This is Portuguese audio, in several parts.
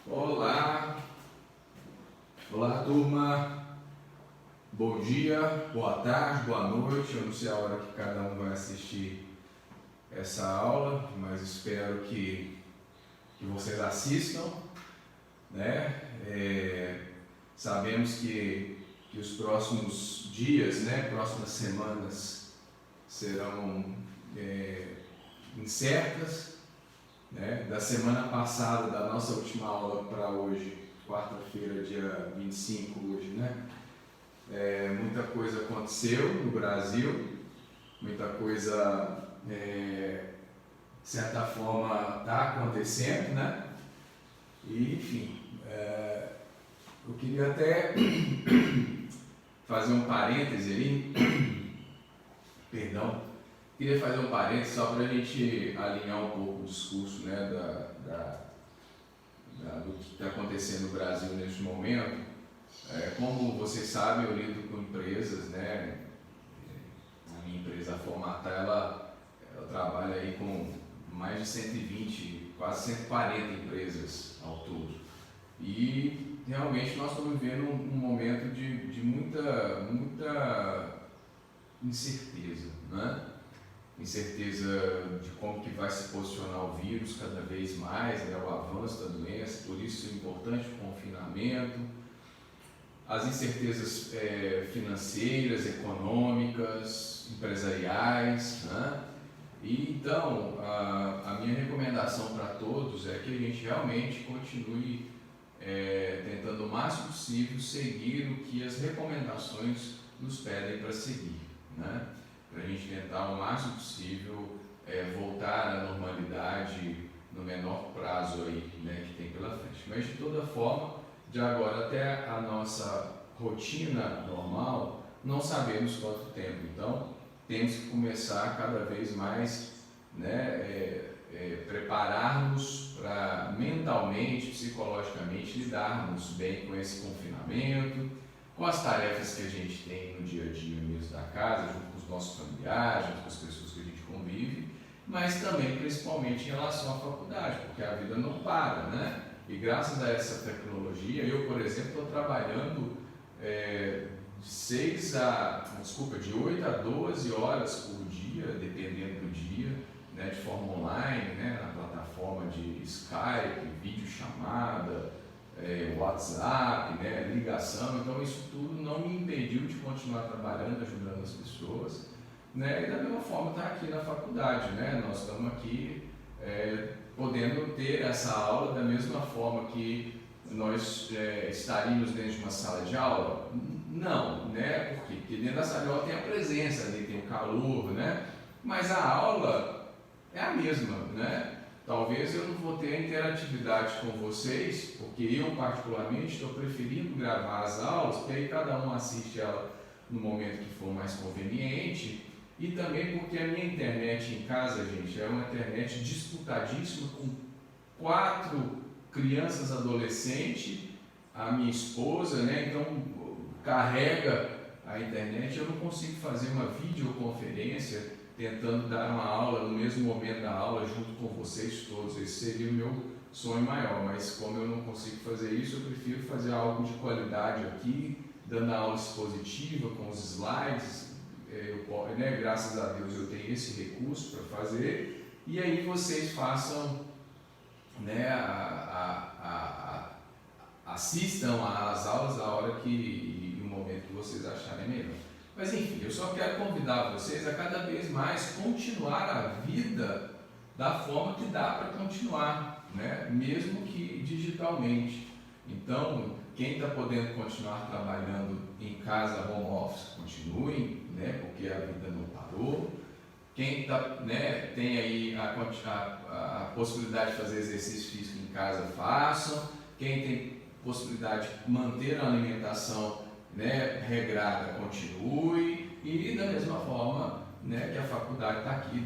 Olá, olá turma, bom dia, boa tarde, boa noite. Eu não sei a hora que cada um vai assistir essa aula, mas espero que vocês assistam, né? Sabemos que os próximos dias, né, próximas semanas serão incertas. Da semana passada, da nossa última aula para hoje, quarta-feira, dia 25 hoje, né? Muita coisa aconteceu no Brasil, muita coisa, de certa forma, está acontecendo, né? E, enfim, eu queria até fazer um parêntese aí, perdão. Queria fazer um parênteses só para a gente alinhar um pouco o discurso, né, do que está acontecendo no Brasil neste momento. Como vocês sabem, eu lido com empresas, né? A minha empresa, a Formatar, ela trabalha aí com mais de 120, quase 140 empresas ao todo. E realmente nós estamos vivendo um momento de muita incerteza, né? Incerteza de como que vai se posicionar o vírus cada vez mais, né, o avanço da doença, por isso é importante o confinamento, as incertezas financeiras, econômicas, empresariais, né? E então a minha recomendação para todos é que a gente realmente continue tentando o máximo possível seguir o que as recomendações nos pedem para seguir, né? Para a gente tentar o máximo possível voltar à normalidade no menor prazo aí, né, que tem pela frente. Mas de toda forma, de agora até a nossa rotina normal, não sabemos quanto tempo. Então, temos que começar cada vez mais, né, prepararmos para mentalmente, psicologicamente lidarmos bem com esse confinamento, com as tarefas que a gente tem no dia a dia mesmo da casa, junto com os nossos familiares, junto com as pessoas que a gente convive, mas também principalmente em relação à faculdade, porque a vida não para, né? E graças a essa tecnologia, eu, por exemplo, estou trabalhando de 8 a 12 horas por dia, dependendo do dia, né, de forma online, né, na plataforma de Skype, videochamada, WhatsApp, né, ligação. Então isso tudo não me impediu de continuar trabalhando, ajudando as pessoas, né, e da mesma forma estar aqui na faculdade, né? Nós estamos aqui podendo ter essa aula da mesma forma que nós estaríamos dentro de uma sala de aula? Não, né? Por quê? Porque dentro da sala de aula tem a presença, ali tem o calor, né? Mas a aula é a mesma, né? Talvez eu não vou ter a interatividade com vocês, porque eu particularmente estou preferindo gravar as aulas, porque aí cada um assiste ela no momento que for mais conveniente, e também porque a minha internet em casa, gente, é uma internet disputadíssima com 4 crianças adolescentes, a minha esposa, né? Então carrega a internet, eu não consigo fazer uma videoconferência tentando dar uma aula no mesmo momento da aula junto com vocês todos. Esse seria o meu sonho maior, mas como eu não consigo fazer isso, eu prefiro fazer algo de qualidade aqui, dando a aula expositiva com os slides, né, graças a Deus eu tenho esse recurso para fazer, e aí vocês façam, né, assistam às aulas a hora e no momento que vocês acharem melhor. Mas enfim, eu só quero convidar vocês a cada vez mais continuar a vida da forma que dá para continuar, né? Mesmo que digitalmente. Então, quem está podendo continuar trabalhando em casa, home office, continuem, né? Porque a vida não parou. Quem né, tem aí a possibilidade de fazer exercício físico em casa, façam. Quem tem possibilidade de manter a alimentação, né, regrada, continue, e da mesma forma, né, que a faculdade está aqui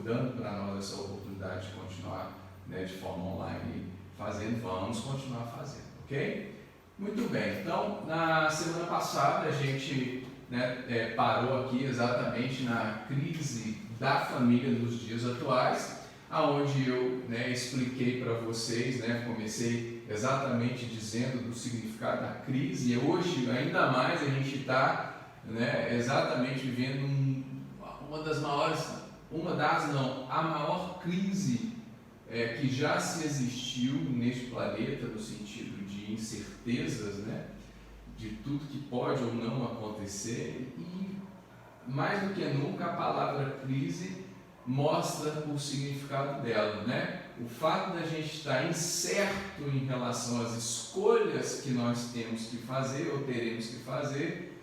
dando para nós essa oportunidade de continuar, né, de forma online fazendo, vamos continuar fazendo, ok? Muito bem, então na semana passada a gente, né, parou aqui exatamente na crise da família nos dias atuais. aonde eu, né, expliquei para vocês, né, comecei exatamente dizendo do significado da crise, e hoje ainda mais a gente está, né, exatamente vivendo a maior crise que já se existiu neste planeta, no sentido de incertezas, né, de tudo que pode ou não acontecer, e mais do que nunca a palavra crise mostra o significado dela, né? O fato da gente estar incerto em relação às escolhas que nós temos que fazer ou teremos que fazer,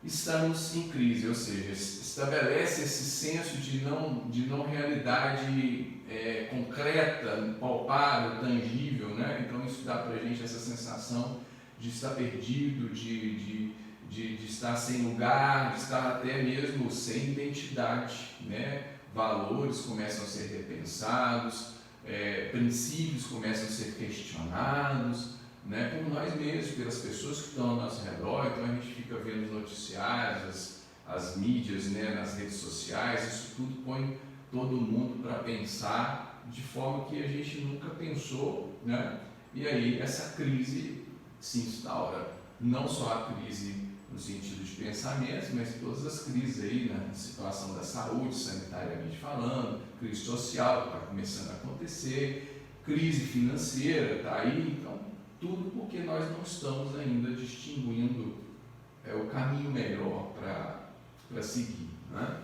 estamos em crise, ou seja, estabelece esse senso de não realidade concreta, palpável, tangível, né? Então isso dá para a gente essa sensação de estar perdido, de estar sem lugar, de estar até mesmo sem identidade, né? Valores começam a ser repensados, princípios começam a ser questionados, né? Por nós mesmos, pelas pessoas que estão ao nosso redor. Então a gente fica vendo os noticiários, as mídias, né? Nas redes sociais, isso tudo põe todo mundo para pensar de forma que a gente nunca pensou, né? E aí essa crise se instaura, não só a crise no sentido de pensamentos, mas todas as crises aí, na situação da saúde, sanitariamente falando, crise social que está começando a acontecer, crise financeira está aí, então tudo porque nós não estamos ainda distinguindo o caminho melhor para seguir, né?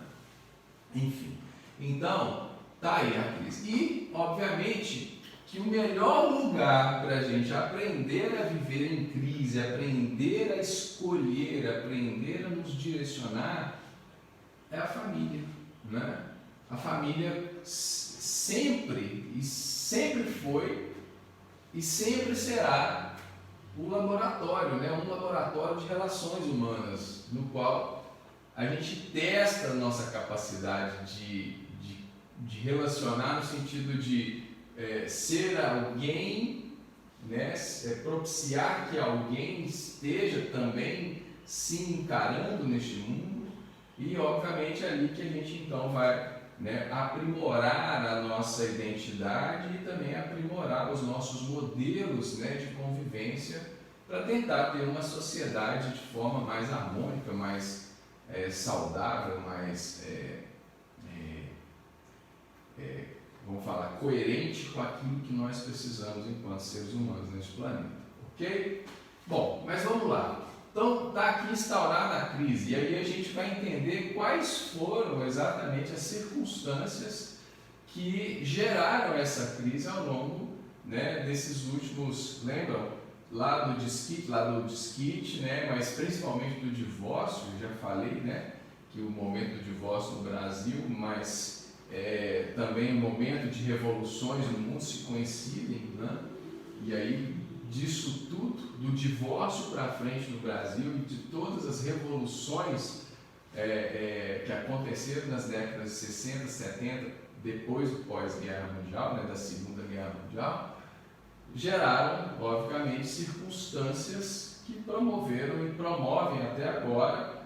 Enfim, então está aí a crise. E, obviamente, que o melhor lugar para a gente aprender a viver em crise, aprender a escolher, aprender a nos direcionar, é a família, né? A família sempre foi e sempre será o laboratório, né? Um laboratório de relações humanas, no qual a gente testa a nossa capacidade de relacionar no sentido de ser alguém, né, propiciar que alguém esteja também se encarando neste mundo, e obviamente é ali que a gente então vai, né, aprimorar a nossa identidade e também aprimorar os nossos modelos, né, de convivência, para tentar ter uma sociedade de forma mais harmônica, mais saudável, mais vamos falar, coerente com aquilo que nós precisamos enquanto seres humanos neste planeta, ok? Bom, mas vamos lá. Então, está aqui instaurada a crise, e aí a gente vai entender quais foram exatamente as circunstâncias que geraram essa crise ao longo, né, desses últimos, lembram? Lá do desquite, né, mas principalmente do divórcio, eu já falei, né, que o momento do divórcio no Brasil, mas também um momento de revoluções no mundo se coincidem, né? E aí disso tudo, do divórcio para frente no Brasil e de todas as revoluções que aconteceram nas décadas de 60, 70, depois do pós-guerra mundial, né, da Segunda Guerra Mundial, geraram, obviamente, circunstâncias que promoveram e promovem até agora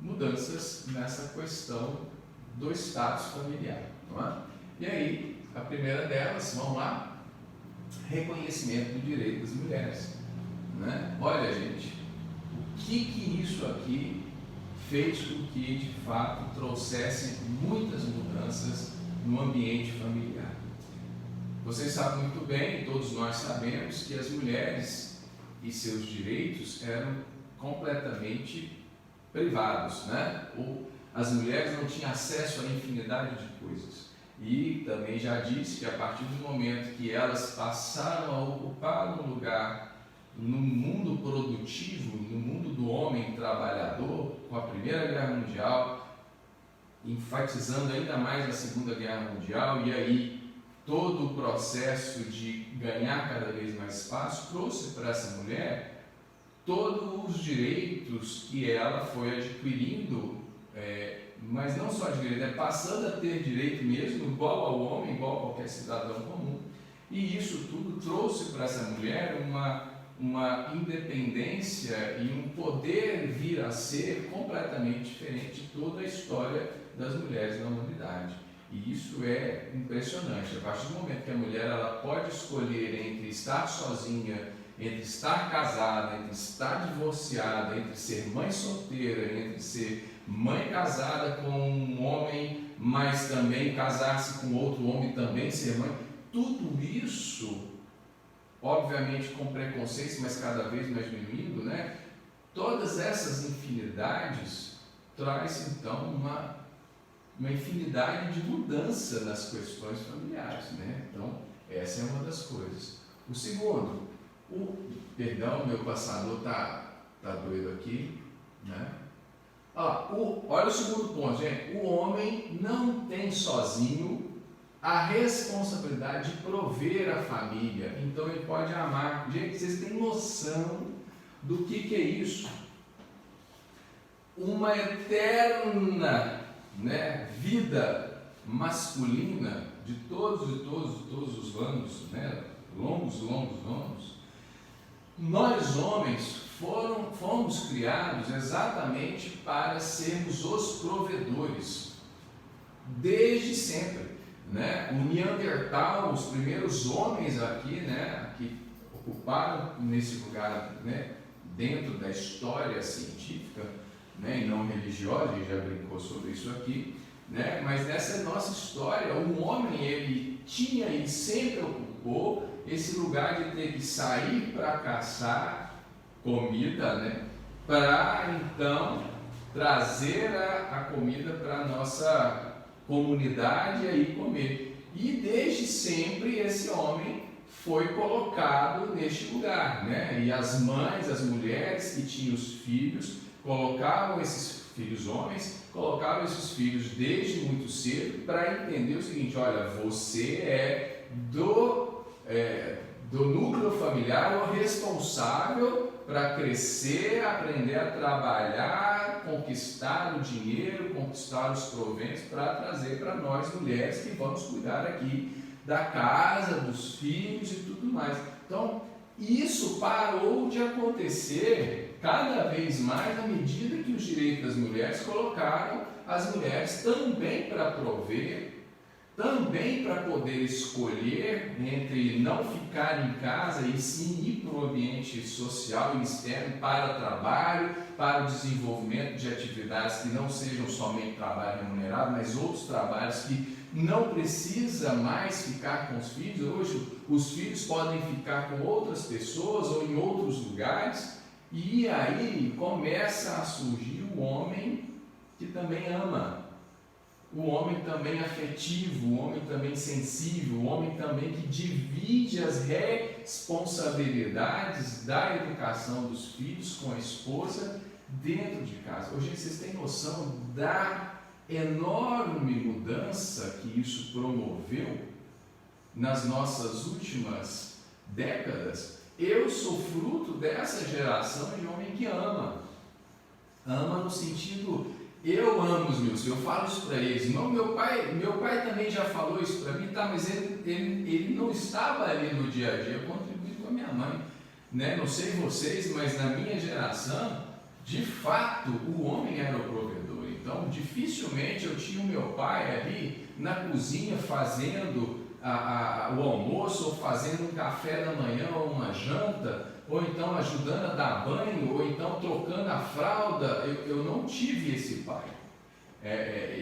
mudanças nessa questão do status familiar, não é? E aí, a primeira delas, vamos lá, reconhecimento do direito das mulheres, né? Olha, gente, o que isso aqui fez com que, de fato, trouxesse muitas mudanças no ambiente familiar. Vocês sabem muito bem, todos nós sabemos, que as mulheres e seus direitos eram completamente privados, né? As mulheres não tinham acesso a infinidade de coisas. E também já disse que a partir do momento que elas passaram a ocupar um lugar no mundo produtivo, no mundo do homem trabalhador, com a Primeira Guerra Mundial, enfatizando ainda mais a Segunda Guerra Mundial, e aí todo o processo de ganhar cada vez mais espaço trouxe para essa mulher todos os direitos que ela foi adquirindo, mas não só direito, passando a ter direito mesmo, igual ao homem, igual a qualquer cidadão comum. E isso tudo trouxe para essa mulher uma independência e um poder vir a ser completamente diferente de toda a história das mulheres na humanidade. E isso é impressionante. A partir do momento que a mulher ela pode escolher entre estar sozinha, entre estar casada, entre estar divorciada, entre ser mãe solteira, entre ser mãe casada com um homem, mas também casar-se com outro homem e também ser mãe, tudo isso, obviamente com preconceitos, mas cada vez mais diminuindo, né? Todas essas infinidades traz então uma infinidade de mudança nas questões familiares, né? Então, essa é uma das coisas. O segundo, perdão, meu passador tá doido aqui, né? Olha o segundo ponto, gente. O homem não tem sozinho a responsabilidade de prover a família, então ele pode amar. Gente, vocês têm noção do que é isso? Uma eterna, né, vida masculina de todos os anos, né, longos anos. Nós homens fomos criados exatamente para sermos os provedores, desde sempre, né? O Neandertal, os primeiros homens aqui, né, que ocuparam nesse lugar, né, dentro da história científica, né, e não religiosa, a gente já brincou sobre isso aqui, né, mas nessa nossa história, o homem ele tinha e sempre ocupou esse lugar de ter que sair para caçar comida, né, para então trazer a comida para a nossa comunidade e aí comer. E desde sempre esse homem foi colocado neste lugar, né? E as mães, as mulheres que tinham os filhos, colocavam esses filhos homens, colocavam esses filhos desde muito cedo para entender o seguinte: olha, você é do núcleo familiar o responsável para crescer, aprender a trabalhar, conquistar o dinheiro, conquistar os proventos para trazer para nós mulheres que vamos cuidar aqui da casa, dos filhos e tudo mais. Então, isso parou de acontecer cada vez mais à medida que os direitos das mulheres colocaram as mulheres também para prover, também para poder escolher entre não ficar em casa e sim ir para o ambiente social e externo para trabalho, para o desenvolvimento de atividades que não sejam somente trabalho remunerado, mas outros trabalhos que não precisa mais ficar com os filhos. Hoje os filhos podem ficar com outras pessoas ou em outros lugares, e aí começa a surgir o homem que também ama, o homem também afetivo, o homem também sensível, o homem também que divide as responsabilidades da educação dos filhos com a esposa dentro de casa. Hoje vocês têm noção da enorme mudança que isso promoveu nas nossas últimas décadas? Eu sou fruto dessa geração de homem que ama no sentido, eu amo os meus filhos, eu falo isso para eles. Não, meu pai também já falou isso para mim, tá, mas ele não estava ali no dia a dia, eu contribuí com a minha mãe, né? Não sei vocês, mas na minha geração, de fato, o homem era o provedor. Então, dificilmente eu tinha o meu pai ali na cozinha fazendo o almoço, ou fazendo um café da manhã, ou uma janta, ou então ajudando a dar banho, ou então trocando a fralda. Eu não tive esse pai.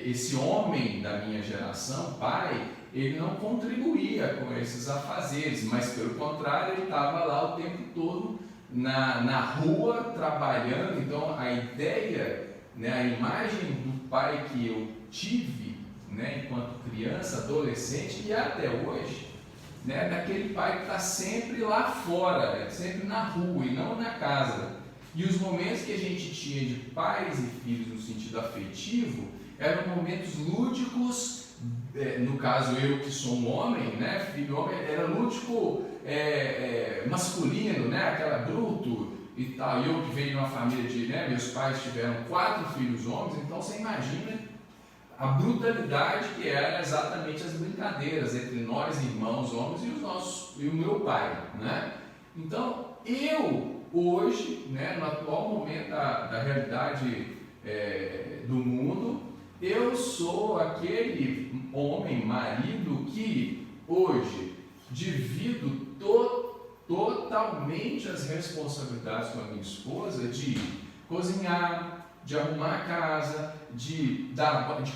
Esse homem da minha geração, pai, ele não contribuía com esses afazeres, mas pelo contrário, ele estava lá o tempo todo na rua trabalhando. Então a ideia, né, a imagem do pai que eu tive, né, enquanto criança, adolescente e até hoje, né, daquele pai que está sempre lá fora, sempre na rua e não na casa. E os momentos que a gente tinha de pais e filhos no sentido afetivo eram momentos lúdicos. No caso, eu que sou um homem, né, filho homem, era lúdico masculino, né, aquela bruto e tal. Eu que venho de uma família de, né, meus pais tiveram 4 filhos homens, então você imagina a brutalidade que era exatamente as brincadeiras entre nós, irmãos, homens, e o meu pai, né? Então, eu hoje, né, no atual momento da realidade do mundo, eu sou aquele homem, marido, que hoje divido totalmente as responsabilidades com a minha esposa de cozinhar, de arrumar a casa, de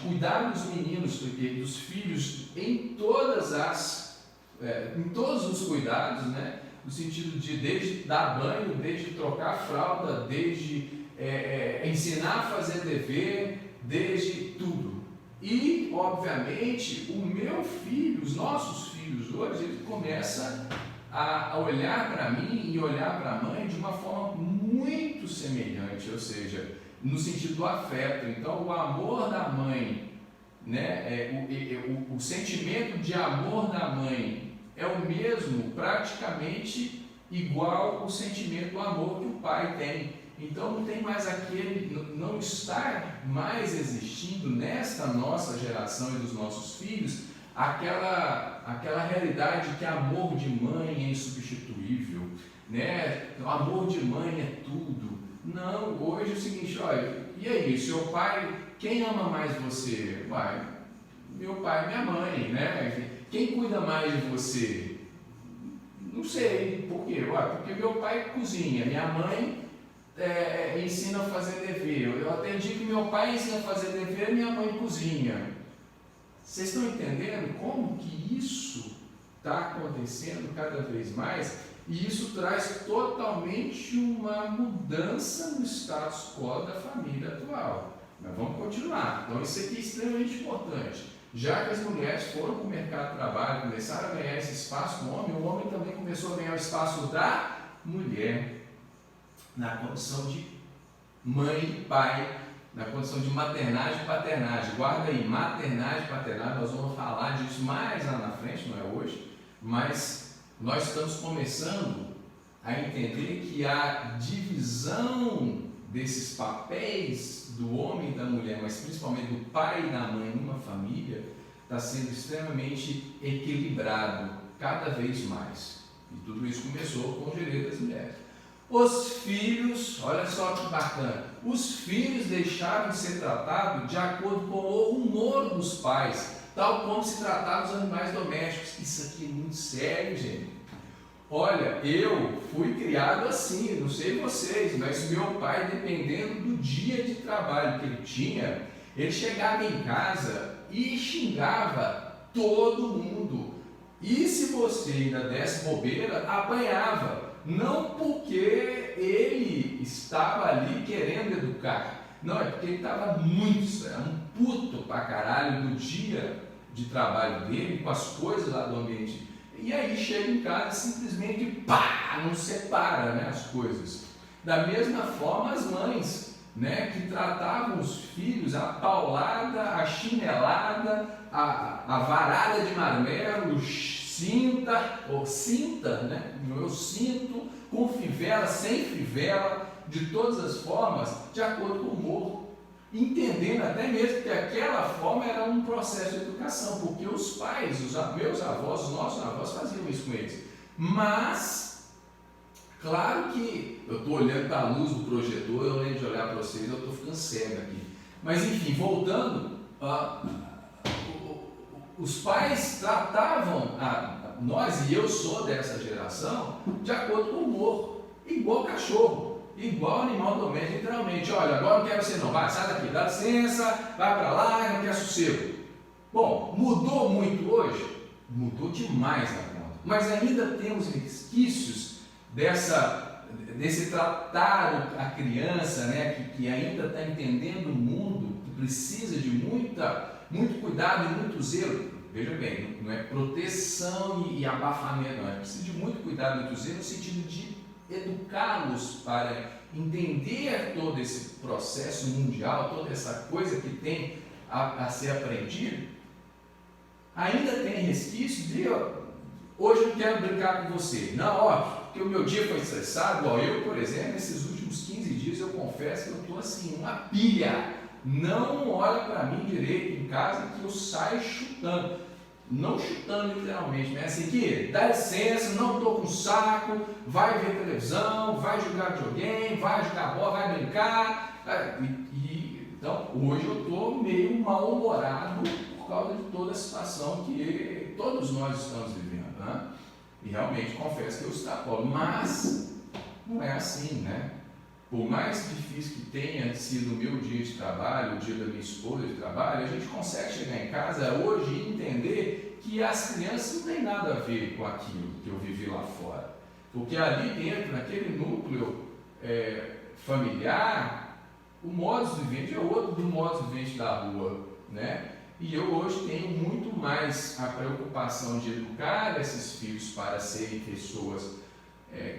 cuidar dos meninos, dos filhos, em todos os cuidados, né? No sentido de desde dar banho, desde trocar a fralda, desde ensinar a fazer dever, desde tudo. E, obviamente, o meu filho, os nossos filhos hoje, ele começa a olhar para mim e olhar para a mãe de uma forma muito semelhante, ou seja, no sentido do afeto. Então, o amor da mãe, né, o sentimento de amor da mãe é o mesmo, praticamente igual o sentimento do amor que o pai tem. Então não tem mais não está mais existindo nesta nossa geração e dos nossos filhos aquela realidade que amor de mãe é insubstituível, né? O amor de mãe é tudo. Não, hoje é o seguinte, olha, e aí, seu pai, quem ama mais você? Uai, meu pai e minha mãe, né? Quem cuida mais de você? Não sei, por quê? Porque meu pai cozinha, minha mãe ensina a fazer dever. Eu atendi que meu pai ensina a fazer dever e minha mãe cozinha. Vocês estão entendendo como que isso está acontecendo cada vez mais? E isso traz totalmente uma mudança no status quo da família atual. Mas vamos continuar. Então isso aqui é extremamente importante. Já que as mulheres foram para o mercado de trabalho, começaram a ganhar esse espaço do homem, o homem também começou a ganhar o espaço da mulher na condição de mãe e pai, na condição de maternagem e paternagem. Guarda aí, maternagem e paternagem, nós vamos falar disso mais lá na frente, não é hoje, mas nós estamos começando a entender que a divisão desses papéis do homem e da mulher, mas principalmente do pai e da mãe numa família, está sendo extremamente equilibrado cada vez mais. E tudo isso começou com o direito das mulheres. Os filhos, olha só que bacana, os filhos deixaram de ser tratados de acordo com o humor dos pais, tal como se tratava os animais domésticos. Isso aqui é muito sério, gente. Olha, eu fui criado assim, não sei vocês, mas meu pai, dependendo do dia de trabalho que ele tinha, ele chegava em casa e xingava todo mundo. E se você ainda desse bobeira, apanhava. Não porque ele estava ali querendo educar, não, é porque ele estava um puto pra caralho do dia de trabalho dele, com as coisas lá do ambiente. E aí chega em casa e simplesmente pá, não separa, né, as coisas. Da mesma forma as mães, né, que tratavam os filhos, a paulada, a chinelada, a varada de marmelo, cinta, né, eu sinto, com fivela, sem fivela, de todas as formas, de acordo com o humor. Entendendo até mesmo que aquela forma era um processo de educação, porque os pais, meus avós, os nossos avós faziam isso com eles. Mas, claro que eu estou olhando para a luz do projetor, eu lembro de olhar para vocês, eu estou ficando cego aqui. Mas enfim, voltando, os pais tratavam nós, e eu sou dessa geração, de acordo com o humor, igual cachorro. Igual animal doméstico, literalmente. Olha, agora não quero você não, vai, sai daqui, dá licença, vai para lá, não quer sossego. Bom, mudou muito hoje? Mudou demais na conta. Mas ainda temos resquícios desse tratar a criança, né, que ainda está entendendo o mundo, que precisa de muito cuidado e muito zelo. Veja bem, não é proteção e abafamento, não. É preciso de muito cuidado e muito zelo no sentido de educá-los para entender todo esse processo mundial, toda essa coisa que tem a ser aprendido. Ainda tem resquício de hoje eu quero brincar com você. Não, óbvio, porque o meu dia foi estressado. Igual eu, por exemplo, nesses últimos 15 dias eu confesso que eu estou assim, uma pilha. Não olha para mim direito em casa que eu saio chutando. Não chutando literalmente, mas assim que dá licença, não estou com saco, vai ver televisão, vai jogar videogame, vai jogar bola, vai brincar. E Então, hoje eu estou meio mal-humorado por causa de toda a situação que todos nós estamos vivendo, né? E realmente confesso que eu extrapolo, mas não é assim, né? Por mais difícil que tenha sido o meu dia de trabalho, o dia da minha esposa de trabalho, a gente consegue chegar em casa hoje e entender que as crianças não têm nada a ver com aquilo que eu vivi lá fora. Porque ali dentro, naquele núcleo familiar, o modus vivendi é outro do modus vivendi da rua, né? E eu hoje tenho muito mais a preocupação de educar esses filhos para serem pessoas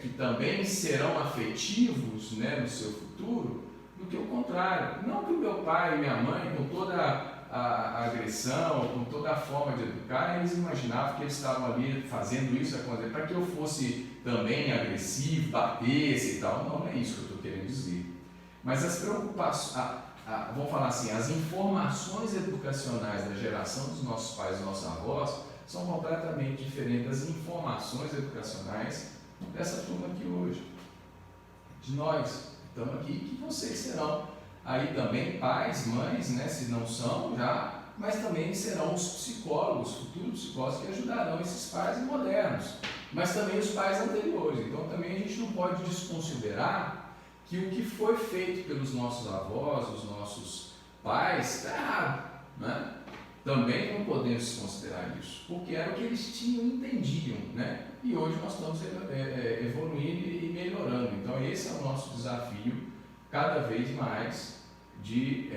que também serão afetivos, né, no seu futuro, do que o contrário. Não que o meu pai e minha mãe, com toda a agressão, com toda a forma de educar, eles imaginavam que eles estavam ali fazendo isso acontecer para que eu fosse também agressivo, batesse e tal. Não é isso que eu estou querendo dizer. Mas as preocupações, vamos falar assim, as informações educacionais da geração dos nossos pais e nossos avós são completamente diferentes das informações educacionais dessa turma aqui hoje, de nós, estamos aqui, que vocês serão aí também pais, mães, né, se não são já, mas também serão os psicólogos, futuros psicólogos que ajudarão esses pais modernos, mas também os pais anteriores. Então também a gente não pode desconsiderar que o que foi feito pelos nossos avós, os nossos pais, está errado, né? Também não podemos desconsiderar isso, porque era o que eles tinham e entendiam, né? E hoje nós estamos evoluindo e melhorando. Então esse é o nosso desafio, cada vez mais, de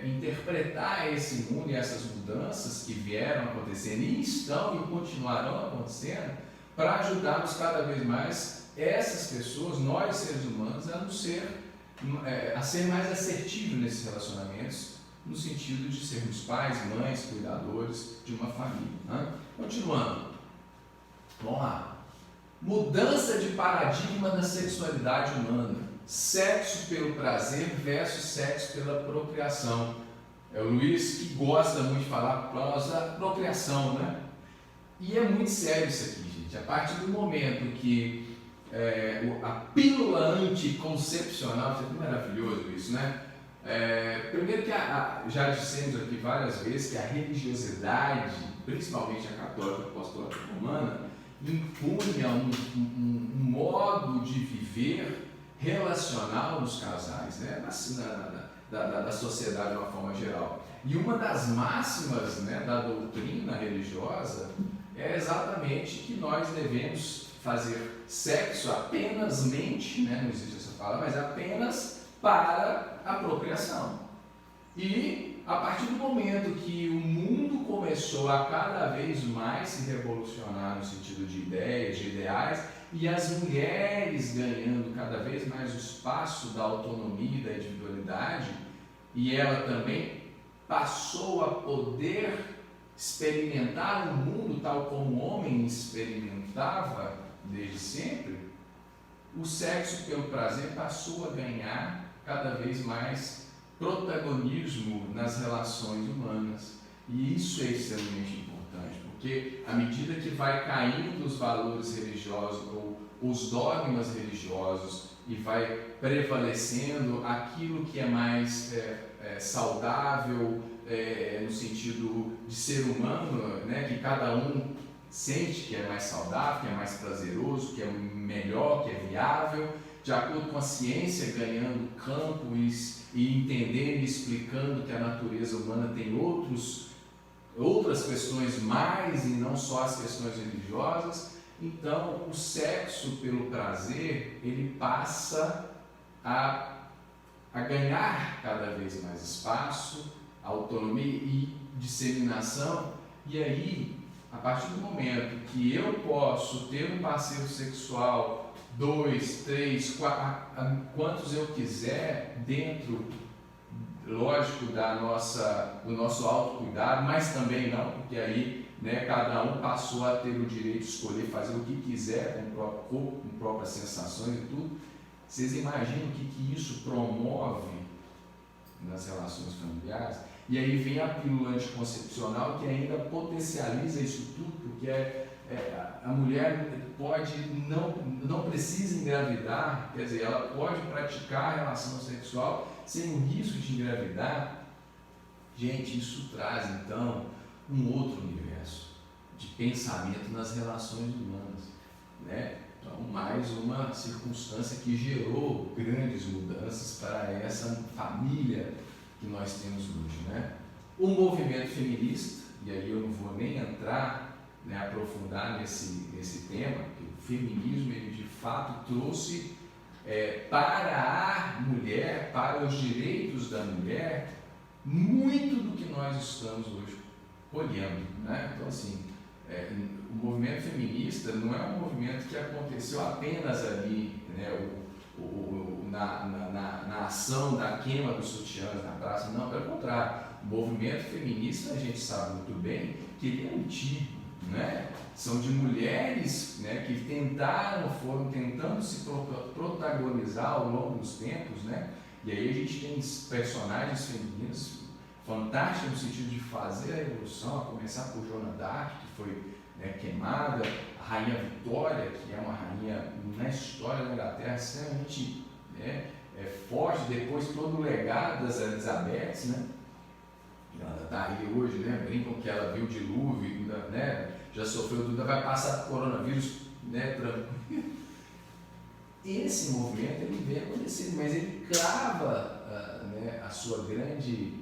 interpretar esse mundo e essas mudanças que vieram acontecendo e estão e continuarão acontecendo, para ajudarmos cada vez mais essas pessoas, nós seres humanos, a ser mais assertivos nesses relacionamentos, no sentido de sermos pais, mães, cuidadores de uma família, né? Continuando, vamos lá. Mudança de paradigma da sexualidade humana. Sexo pelo prazer versus sexo pela procriação. É o Luiz que gosta muito de falar procriação, né? E é muito sério isso aqui, gente. A partir do momento que a pílula anticoncepcional, isso é maravilhoso isso, né? Primeiro que já dissemos aqui várias vezes que a religiosidade, principalmente a católica apostólica romana, impunha um modo de viver relacional nos casais, né? Da sociedade de uma forma geral. E uma das máximas, né, da doutrina religiosa é exatamente que nós devemos fazer sexo apenas mente, né? Não existe essa palavra, mas apenas para a procriação. E a partir do momento que o mundo começou a cada vez mais se revolucionar no sentido de ideias, de ideais, e as mulheres ganhando cada vez mais o espaço da autonomia e da individualidade, e ela também passou a poder experimentar o mundo tal como o homem experimentava desde sempre, o sexo pelo prazer passou a ganhar cada vez mais protagonismo nas relações humanas. E isso é extremamente importante, porque à medida que vai caindo os valores religiosos ou os dogmas religiosos e vai prevalecendo aquilo que é mais saudável, no sentido de ser humano, né, que cada um sente que é mais saudável, que é mais prazeroso, que é melhor, que é viável, de acordo com a ciência ganhando campo e entendendo e explicando que a natureza humana tem outras questões mais e não só as questões religiosas. Então o sexo pelo prazer, ele passa a ganhar cada vez mais espaço, autonomia e disseminação. E aí, a partir do momento que eu posso ter um parceiro sexual 2, 3, 4, quantos eu quiser, dentro, lógico, do nosso autocuidado, mas também não, porque aí, né, cada um passou a ter o direito de escolher fazer o que quiser com o próprio corpo, com próprias sensações e tudo. Vocês imaginam o que isso promove nas relações familiares? E aí vem a pílula anticoncepcional, que ainda potencializa isso tudo, porque é a mulher não precisa engravidar, quer dizer, ela pode praticar a relação sexual sem o risco de engravidar. Gente, isso traz então um outro universo de pensamento nas relações humanas, né? Então, mais uma circunstância que gerou grandes mudanças para essa família que nós temos hoje, né? O movimento feminista, e aí eu não vou nem entrar, né, aprofundar nesse tema, porque o feminismo ele de fato trouxe para a mulher, para os direitos da mulher, muito do que nós estamos hoje olhando, né? Então, assim, o movimento feminista não é um movimento que aconteceu apenas ali, né, na ação da queima dos sutiãs na praça, não, pelo contrário. O movimento feminista, a gente sabe muito bem que ele é antigo, né? São de mulheres, né, que foram tentando se protagonizar ao longo dos tempos, né? E aí a gente tem personagens femininas fantásticos no sentido de fazer a revolução, a começar por Joana d'Arc, que foi, né, queimada, a Rainha Vitória, que é uma rainha na história da Inglaterra extremamente, né, forte, depois todo o legado das Elizabeths, né? Ela está aí hoje, né? Brincam que ela viu o dilúvio, né? Já sofreu tudo, vai passar por coronavírus, né? Esse movimento ele vem acontecendo, mas ele crava né, a sua grande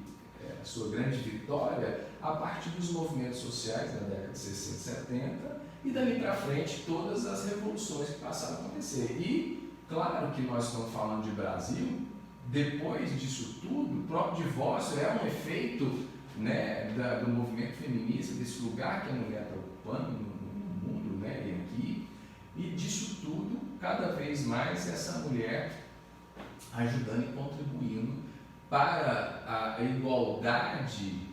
vitória a partir dos movimentos sociais da década de 60 e 70 e dali para frente todas as revoluções que passaram a acontecer. E claro que nós estamos falando de Brasil, depois disso tudo, o próprio divórcio é um efeito, né, do movimento feminista, desse lugar que a mulher está ocupando no mundo, né, e aqui, e disso tudo, cada vez mais essa mulher ajudando e contribuindo para a igualdade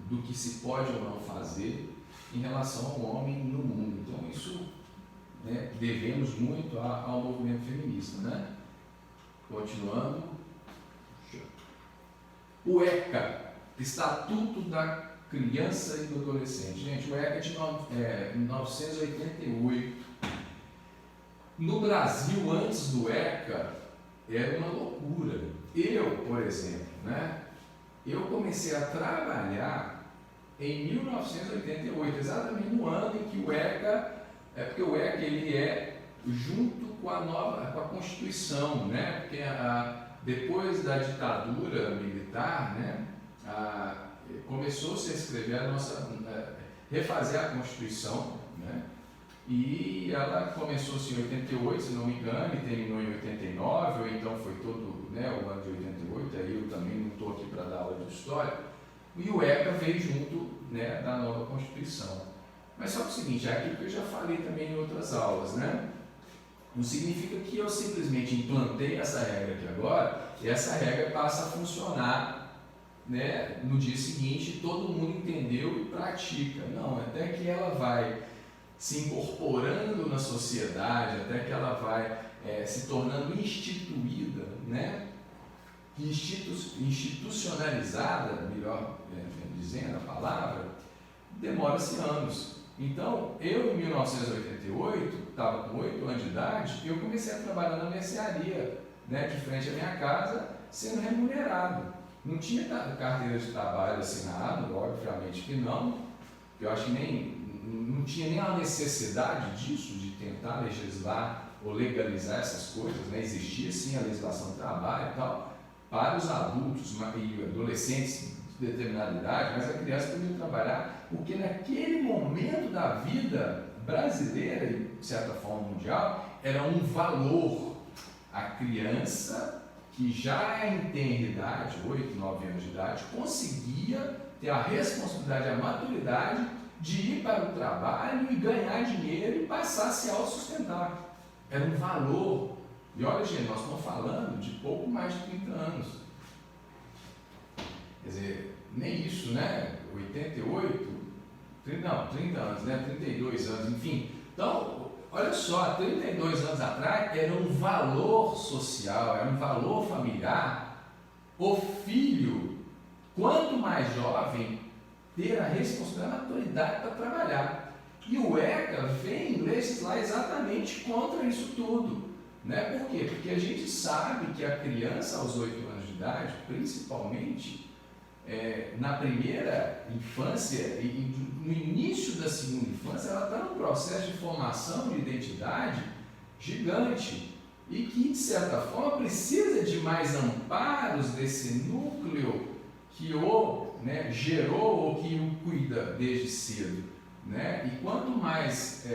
do que se pode ou não fazer em relação ao homem no mundo. Então isso, né, devemos muito ao movimento feminista, né? Continuando. O ECA, Estatuto da Criança e do Adolescente. Gente, o ECA é de 1988. No Brasil, antes do ECA, era uma loucura. Eu, por exemplo, né, eu comecei a trabalhar em 1988, exatamente no ano em que o ECA, porque o ECA ele é junto com a Constituição, né, porque depois da ditadura militar, né, começou-se a escrever refazer a Constituição, né, e ela começou-se em 88, se não me engano, e terminou em 89, ou então foi todo, né, o ano de 88, aí eu também não estou aqui para dar aula de história, e o ECA veio junto, né, da nova Constituição. Mas só que o seguinte, é aquilo que eu já falei também em outras aulas, né? Não significa que eu simplesmente implantei essa regra aqui agora e essa regra passa a funcionar, né, no dia seguinte, todo mundo entendeu e pratica. Não, até que ela vai se incorporando na sociedade, até que ela vai se tornando instituída, né, institucionalizada, melhor dizendo a palavra, demora-se anos. Então, eu em 1988, estava com 8 anos de idade, eu comecei a trabalhar na mercearia, né, de frente à minha casa, sendo remunerado. Não tinha carteira de trabalho assinado, obviamente que não, eu acho que não tinha nem a necessidade disso, de tentar legislar ou legalizar essas coisas, né? Existia sim a legislação do trabalho e tal, para os adultos e adolescentes de determinada idade, mas a criança podia trabalhar, porque naquele momento da vida brasileira e de certa forma mundial, era um valor. A criança que já em tenra idade, 8, 9 anos de idade, conseguia ter a responsabilidade, a maturidade de ir para o trabalho e ganhar dinheiro e passar a se autossustentar. Era um valor. E olha, gente, nós estamos falando de pouco mais de 30 anos. Quer dizer, nem isso, né? 88, 30 anos, né? 32 anos, enfim. Então, olha só, 32 anos atrás era um valor social, era um valor familiar. O filho, quanto mais jovem, ter a responsabilidade, a maturidade para trabalhar. E o ECA vem legislar exatamente contra isso tudo. Né? Por quê? Porque a gente sabe que a criança aos 8 anos de idade, principalmente na primeira infância e no início da segunda infância, ela está num processo de formação de identidade gigante e que, de certa forma, precisa de mais amparos desse núcleo que o gerou ou que o cuida desde cedo. Né? E quanto mais,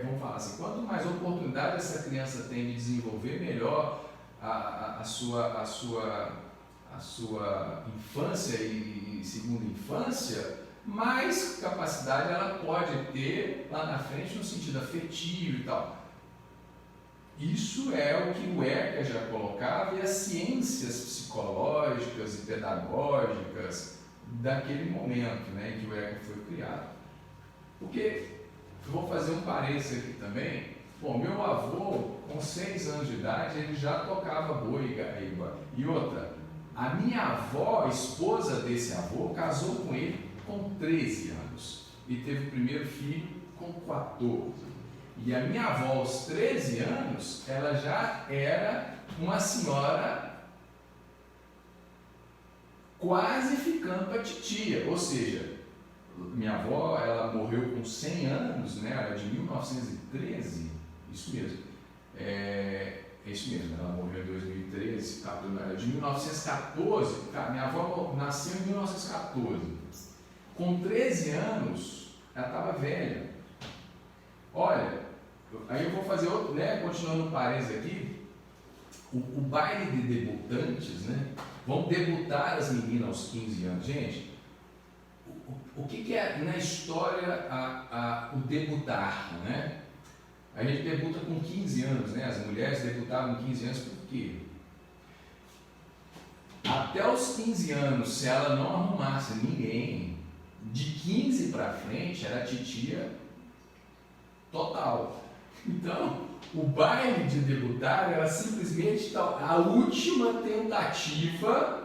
vamos falar assim, quanto mais oportunidade essa criança tem de desenvolver melhor a sua infância e segunda infância, mais capacidade ela pode ter lá na frente no sentido afetivo e tal. Isso é o que o ECA já colocava e as ciências psicológicas e pedagógicas daquele momento, né, em que o ECA foi criado. Porque, eu vou fazer um parênteses aqui também, bom, meu avô, com 6 anos de idade, ele já tocava boi e gaíba. E outra, a minha avó, esposa desse avô, casou com ele com 13 anos e teve o primeiro filho com 14. E a minha avó, aos 13 anos, ela já era uma senhora quase ficando para titia, ou seja, minha avó, ela morreu com 100 anos, né? Ela é de 1913, isso mesmo, isso mesmo, ela morreu em 2013, ela é de 1914, minha avó nasceu em 1914, com 13 anos, ela estava velha. Olha, aí eu vou fazer outro, né? Continuando o parênteses aqui, o baile de debutantes, né? Vão debutar as meninas aos 15 anos, gente. O que é na história o debutar, né? A gente debuta com 15 anos, né? As mulheres debutavam com 15 anos por quê? Até os 15 anos, se ela não arrumasse ninguém, de 15 para frente era titia total. Então, o baile de debutar era simplesmente a última tentativa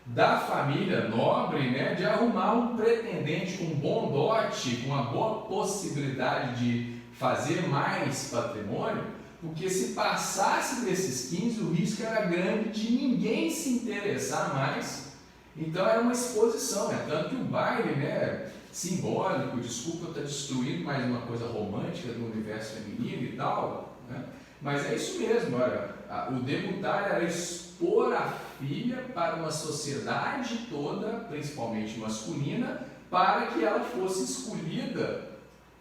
da família nobre, né, de arrumar um pretendente com bom dote, com uma boa possibilidade de fazer mais patrimônio, porque se passasse desses 15, o risco era grande de ninguém se interessar mais. Então era uma exposição, tanto que o baile, né, simbólico, desculpa eu estar destruindo mais uma coisa romântica do universo feminino e tal, né, mas é isso mesmo, olha, o debutar era expor a filha para uma sociedade toda, principalmente masculina, para que ela fosse escolhida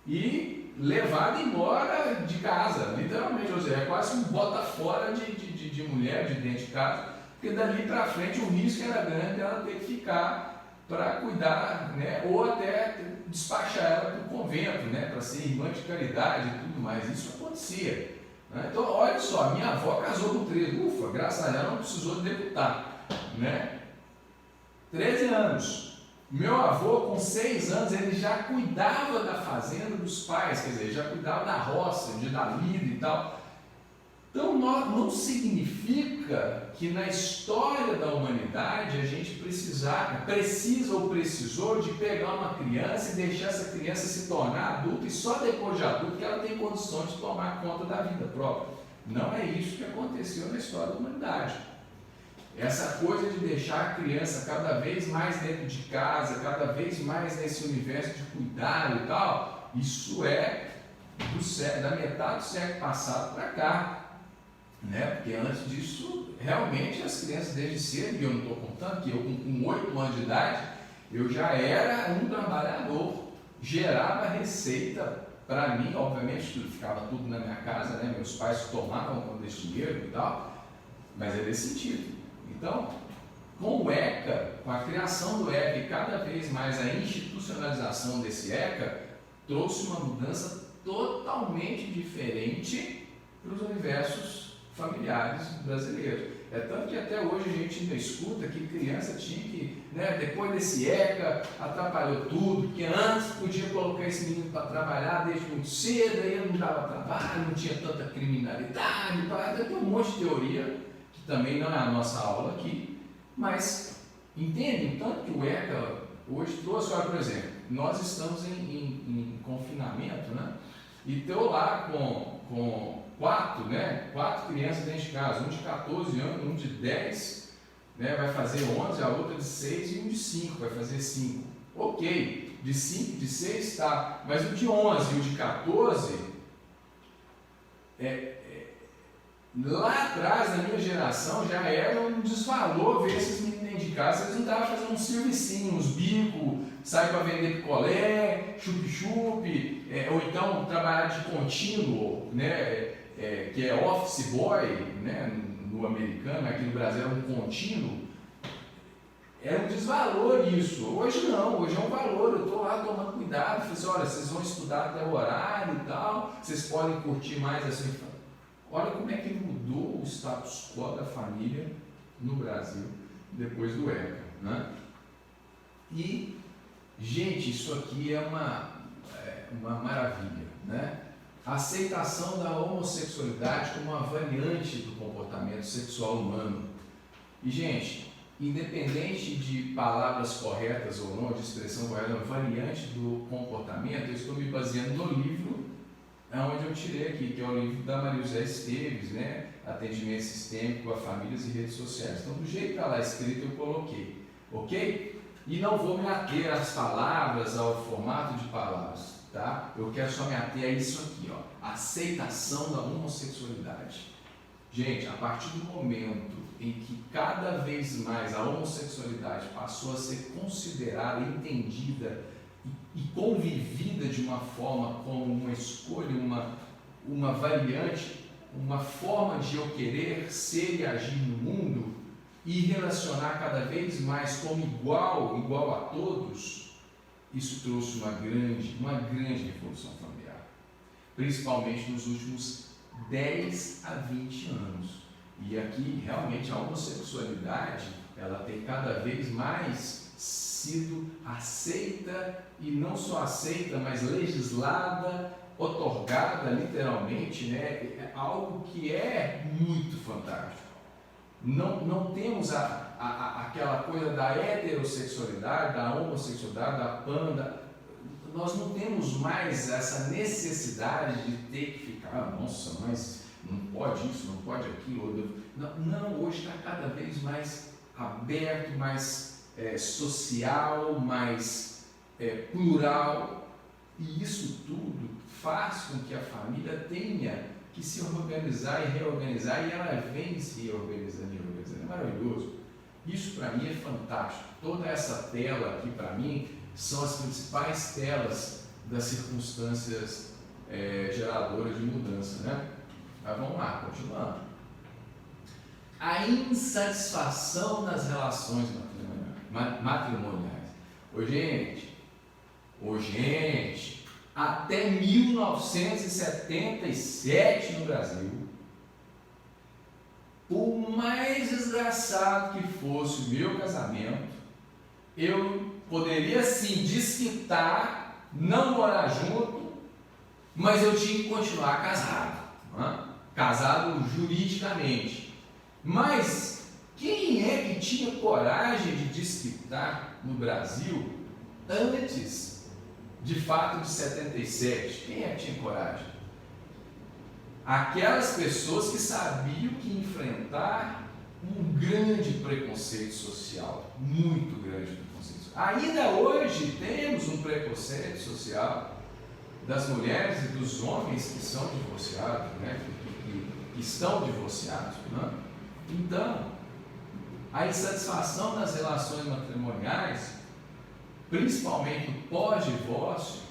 e levada embora de casa, literalmente, ou seja, é quase um bota fora de mulher de dentro de casa, porque dali para frente o risco era grande dela ter que ficar para cuidar, né, ou até despachar ela para o convento, né, para ser irmã de caridade e tudo mais, isso acontecia. Então, olha só, minha avó casou com 13, ufa, graças a Deus ela não precisou debutar, né? 13 anos. Meu avô, com 6 anos, ele já cuidava da fazenda dos pais, quer dizer, já cuidava da roça, da lida e tal. Então, não significa que na história da humanidade a gente precisa ou precisou de pegar uma criança e deixar essa criança se tornar adulta e só depois de adulta que ela tem condições de tomar conta da vida própria. Não é isso que aconteceu na história da humanidade. Essa coisa de deixar a criança cada vez mais dentro de casa, cada vez mais nesse universo de cuidado e tal, isso é da metade do século passado para cá. Né? Porque antes disso, realmente as crianças desde cedo, e eu não estou contando que eu com 8 anos de idade, eu já era um trabalhador, gerava receita para mim, obviamente ficava tudo na minha casa, né? Meus pais tomavam conta desse dinheiro e tal, mas é desse sentido. Então, com o ECA, com a criação do ECA e cada vez mais a institucionalização desse ECA, trouxe uma mudança totalmente diferente para os universos familiares brasileiros. É tanto que até hoje a gente ainda escuta que criança tinha que, né, depois desse ECA, atrapalhou tudo, porque antes podia colocar esse menino para trabalhar desde muito cedo, aí ele não dava trabalho, não tinha tanta criminalidade, tem um monte de teoria, que também não é a nossa aula aqui, mas entendem tanto que o ECA hoje trouxe, olha, por exemplo, nós estamos em confinamento, né? e estou lá com quatro crianças dentro de casa, um de 14 anos, um de 10, né, vai fazer 11, a outra de 6 e um de 5, vai fazer 5. Ok, de 5, de 6 tá, mas o de 11 e o de 14, lá atrás, na minha geração, já era um desvalor ver esses meninos dentro de casa, eles não estavam fazendo uns servicinhos, uns bicos, sair para vender picolé, chup-chup, ou então trabalhar de contínuo, né, que é office boy, né, no americano, aqui no Brasil era um contínuo. Era um desvalor isso. Hoje não, hoje é um valor. Eu estou lá tomando cuidado, falei assim, olha, vocês vão estudar até o horário e tal, vocês podem curtir mais a sua infância. Olha como é que mudou o status quo da família no Brasil depois do ECA, né? E, gente, isso aqui é uma maravilha, né? A aceitação da homossexualidade como uma variante do comportamento sexual humano. E, gente, independente de palavras corretas ou não, de expressão correta, variante do comportamento, eu estou me baseando no livro onde eu tirei aqui, que é o livro da Maria José Esteves, né? Atendimento Sistêmico a Famílias e Redes Sociais. Então, do jeito que está lá escrito, eu coloquei, ok? E não vou me ater às palavras, ao formato de palavras, tá? Eu quero só me ater a isso aqui, ó, aceitação da homossexualidade. Gente, a partir do momento em que cada vez mais a homossexualidade passou a ser considerada, entendida e convivida de uma forma como uma escolha, uma variante, uma forma de eu querer ser e agir no mundo e relacionar cada vez mais como igual a todos, isso trouxe uma grande revolução familiar, principalmente nos últimos 10 a 20 anos. E aqui, realmente, a homossexualidade, ela tem cada vez mais sido aceita, e não só aceita, mas legislada, otorgada, literalmente, né? É algo que é muito fantástico. Não temos aquela coisa da heterossexualidade, da homossexualidade, da panda. Nós não temos mais essa necessidade de ter que ficar, nossa, mas não pode isso, não pode aquilo. Não, hoje está cada vez mais aberto, mais social, mais plural, e isso tudo faz com que a família tenha que se organizar e reorganizar, e ela vem se reorganizando e reorganizando. É maravilhoso. Isso para mim é fantástico. Toda essa tela aqui para mim são as principais telas das circunstâncias geradoras de mudança, né? Mas vamos lá, continuando. A insatisfação nas relações matrimoniais. Ô gente, até 1977 no Brasil, por mais desgraçado que fosse o meu casamento, eu poderia sim desquitar, não morar junto, mas eu tinha que continuar casado, casado juridicamente. Mas quem é que tinha coragem de desquitar no Brasil antes, de fato, de 77? Quem é que tinha coragem? Aquelas pessoas que sabiam que enfrentar um grande preconceito social, muito grande preconceito social. Ainda hoje temos um preconceito social das mulheres e dos homens que são divorciados, né? que estão divorciados, né? Então, a insatisfação nas relações matrimoniais, principalmente no pós-divórcio,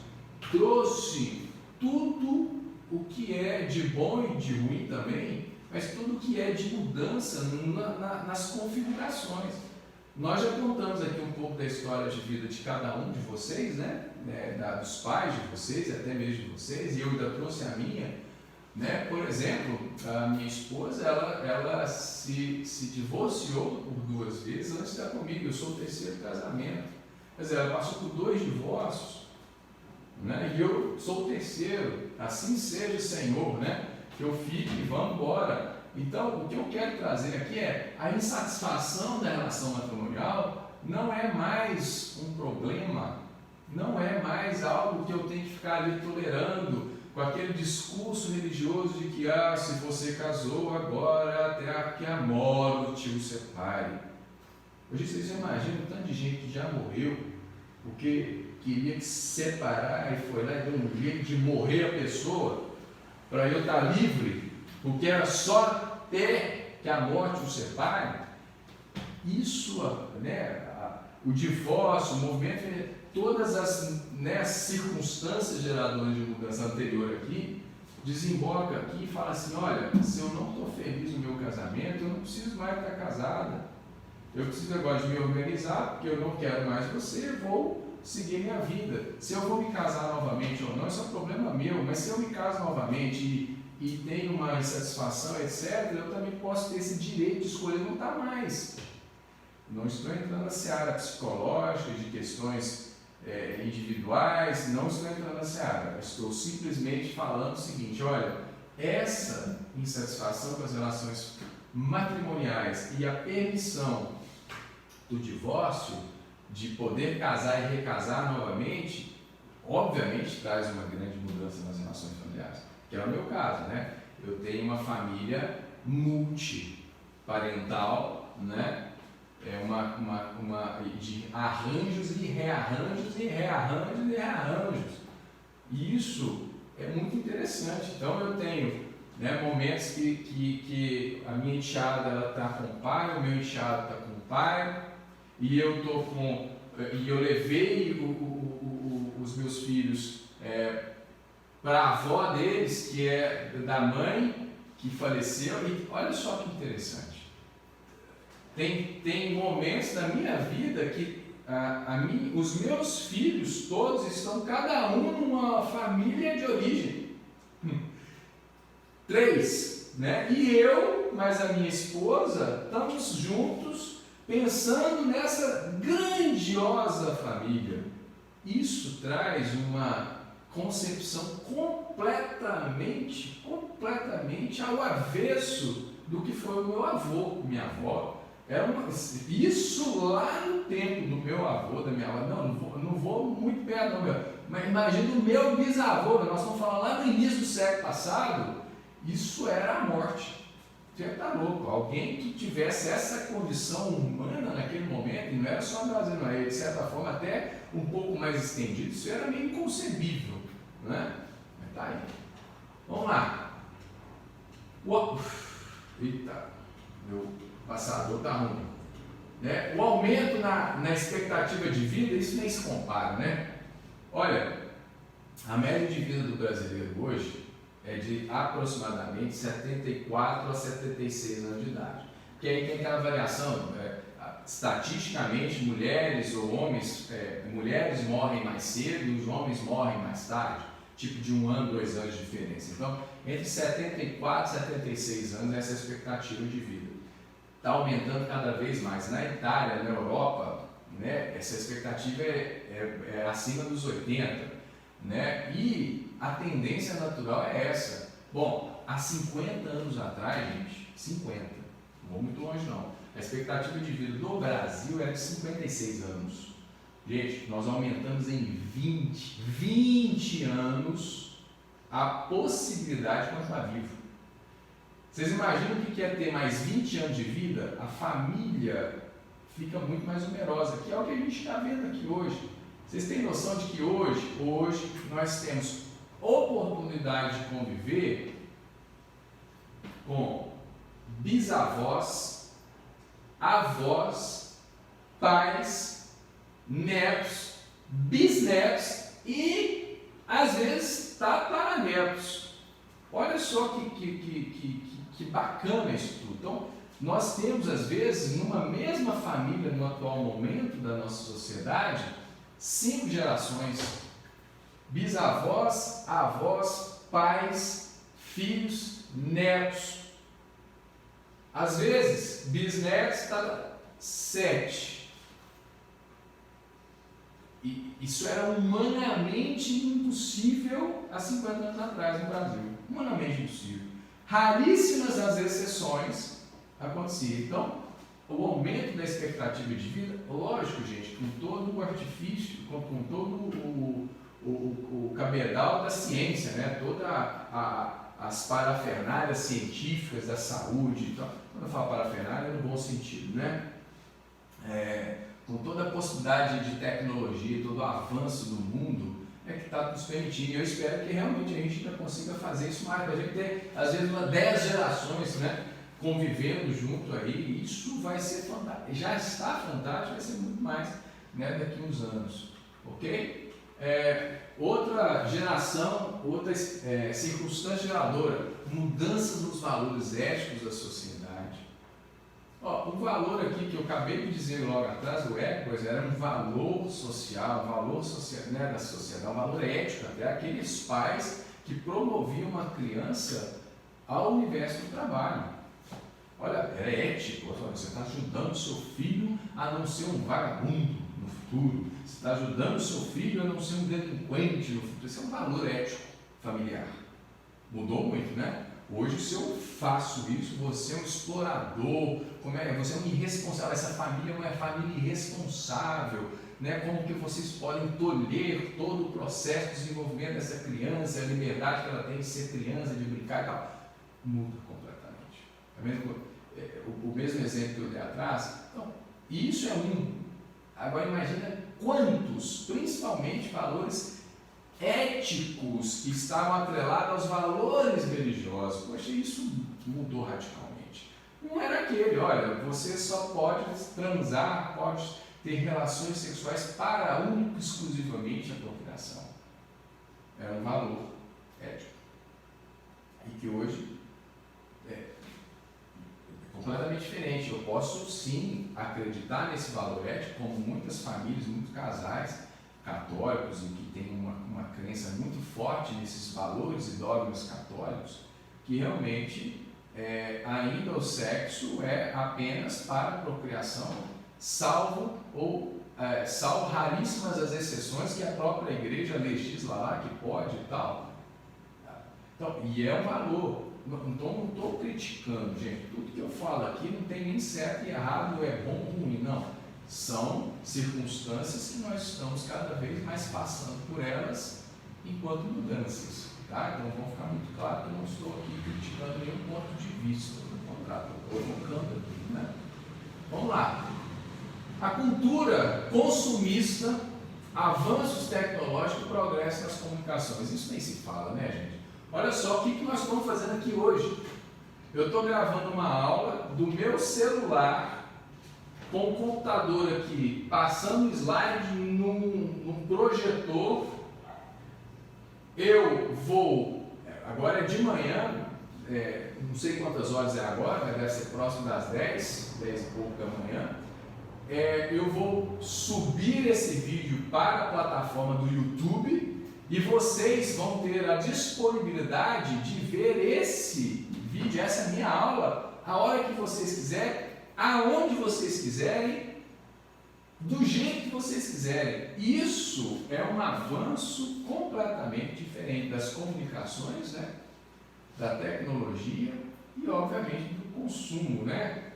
trouxe tudo o que é de bom e de ruim também, mas tudo o que é de mudança nas configurações. Nós já contamos aqui um pouco da história de vida de cada um de vocês, né? Dos pais de vocês, até mesmo de vocês, e eu ainda trouxe a minha. Né? Por exemplo, a minha esposa, ela se divorciou por 2 vezes antes de estar comigo. Eu sou o 3º casamento. Quer dizer, ela passou por 2 divórcios, né? E eu sou o 3º. Assim seja, Senhor, né? Que eu fique e vamos embora. Então, o que eu quero trazer aqui é a insatisfação da relação matrimonial não é mais um problema, não é mais algo que eu tenho que ficar ali tolerando, com aquele discurso religioso de que se você casou agora, até que a morte o separe. Hoje vocês imaginam o tanto de gente que já morreu, porque queria se separar e foi lá e deu um jeito de morrer a pessoa, para eu estar livre, porque era só até que a morte o separe. Isso, o divórcio, o movimento, todas as circunstâncias geradoras de mudança anterior aqui, desemboca aqui e fala assim, olha, se eu não estou feliz no meu casamento, eu não preciso mais estar casada. Eu preciso agora de me organizar, porque eu não quero mais você, vou seguir minha vida. Se eu vou me casar novamente ou não, isso é um problema meu, mas se eu me caso novamente e tenho uma insatisfação, etc., eu também posso ter esse direito de escolher não estar mais. Não estou entrando na seara psicológica, de questões individuais, não estou entrando na seara. Estou simplesmente falando o seguinte, olha, essa insatisfação com as relações matrimoniais e a permissão do divórcio, de poder casar e recasar novamente, obviamente traz uma grande mudança nas relações familiares, que é o meu caso, né? Eu tenho uma família multiparental, né? De arranjos e rearranjos e rearranjos e rearranjos. E isso é muito interessante. Então eu tenho momentos que a minha enteada está com o pai, o meu enteado está com o pai, e eu levei os meus filhos para a avó deles, que é da mãe que faleceu, e olha só que interessante. Tem momentos da minha vida que os meus filhos todos estão cada um numa família de origem. 3, né? E eu, mais a minha esposa, estamos juntos pensando nessa grandiosa família. Isso traz uma concepção completamente ao avesso do que foi o meu avô, minha avó. Isso lá no tempo do meu avô, da minha avó, não vou muito perto, mas imagina o meu bisavô, nós estamos falando lá no início do século passado, isso era a morte. Você está louco, alguém que tivesse essa condição humana naquele momento, e não era só trazendo a ele, de certa forma até um pouco mais estendido, isso era meio inconcebível, né? Mas tá aí. Vamos lá. Eita, meu passador está ruim. O aumento na expectativa de vida, isso nem se compara, né? Olha, a média de vida do brasileiro hoje é de aproximadamente 74 a 76 anos de idade. Porque aí tem aquela variação, estatisticamente, mulheres ou homens, mulheres morrem mais cedo e os homens morrem mais tarde, tipo de 1 ano, 2 anos de diferença. Então, entre 74 e 76 anos, essa é a expectativa de vida. Está aumentando cada vez mais. Na Itália, na Europa, né, essa expectativa é acima dos 80, né? E a tendência natural é essa. Bom, há 50 anos atrás, gente, 50, não vou muito longe não, a expectativa de vida do Brasil era de 56 anos. Gente, nós aumentamos em 20 anos a possibilidade de continuar vivo. Vocês imaginam o que é ter mais 20 anos de vida? A família fica muito mais numerosa, que é o que a gente está vendo aqui hoje. Vocês têm noção de que hoje nós temos oportunidade de conviver com bisavós, avós, pais, netos, bisnetos e, às vezes, tataranetos. Olha só que bacana isso tudo. Então, nós temos, às vezes, numa mesma família, no atual momento da nossa sociedade, 5 gerações: bisavós, avós, pais, filhos, netos. Às vezes, bisnetos, 7. E isso era humanamente impossível há 50 anos atrás no Brasil. Humanamente impossível. Raríssimas as exceções aconteciam. Então, o aumento da expectativa de vida, lógico, gente, com todo o artifício, com todo o cabedal da ciência, né? Todas as parafernálias científicas da saúde. Então, quando eu falo parafernália, é no bom sentido, né? Com toda a possibilidade de tecnologia, todo o avanço do mundo, é que está nos permitindo. E eu espero que realmente a gente ainda consiga fazer isso mais. A gente tem, às vezes, 10 gerações, né, convivendo junto aí, e isso vai ser fantástico. Já está fantástico, vai ser muito mais, né, daqui a uns anos. Ok? Outra geração, outra circunstância geradora, mudanças nos valores éticos da sociedade. O valor aqui que eu acabei de dizer logo atrás, do éticos, era um valor social, né, da sociedade, um valor ético, até aqueles pais que promoviam uma criança ao universo do trabalho. Olha, era ético, você está ajudando seu filho a não ser um vagabundo no futuro, você está ajudando seu filho a não ser um delinquente no futuro. Esse é um valor ético familiar. Mudou muito, né? Hoje, se eu faço isso, você é um explorador, você é um irresponsável, essa família é uma família irresponsável, né? Como que vocês podem tolher todo o processo de desenvolvimento dessa criança, a liberdade que ela tem de ser criança, de brincar e tal. Muda completamente. Tá vendo? O mesmo exemplo que eu dei atrás. Então, isso é um. Agora, imagina quantos, principalmente, valores éticos que estavam atrelados aos valores religiosos. Poxa, isso mudou radicalmente. Não era aquele, olha, você só pode transar, pode ter relações sexuais para único e exclusivamente a procriação. Era um valor ético. E que hoje é completamente diferente. Eu posso sim acreditar nesse valor ético, como muitas famílias, muitos casais católicos em que tem uma crença muito forte nesses valores e dogmas católicos, que realmente ainda o sexo é apenas para a procriação, salvo raríssimas as exceções que a própria igreja legisla lá que pode e tal. Então, e é um valor. Então, não estou criticando, gente. Tudo que eu falo aqui não tem nem certo e errado, é bom ou ruim, não. São circunstâncias que nós estamos cada vez mais passando por elas enquanto mudanças. Tá? Então, vão ficar muito claro que eu não estou aqui criticando nenhum ponto de vista. Pelo contrário, estou provocando aqui. Né? Vamos lá. A cultura consumista, avanços tecnológicos e progresso nas comunicações. Isso nem se fala, né, gente? Olha só o que nós estamos fazendo aqui hoje. Eu estou gravando uma aula do meu celular com o computador aqui, passando slide num projetor. Eu vou, agora é de manhã, não sei quantas horas é agora, mas deve ser próximo das 10 e pouco da manhã. Eu vou subir esse vídeo para a plataforma do YouTube e vocês vão ter a disponibilidade de ver esse vídeo, essa minha aula, a hora que vocês quiserem, aonde vocês quiserem, do jeito que vocês quiserem. Isso é um avanço completamente diferente das comunicações, né? Da tecnologia e, obviamente, do consumo, né?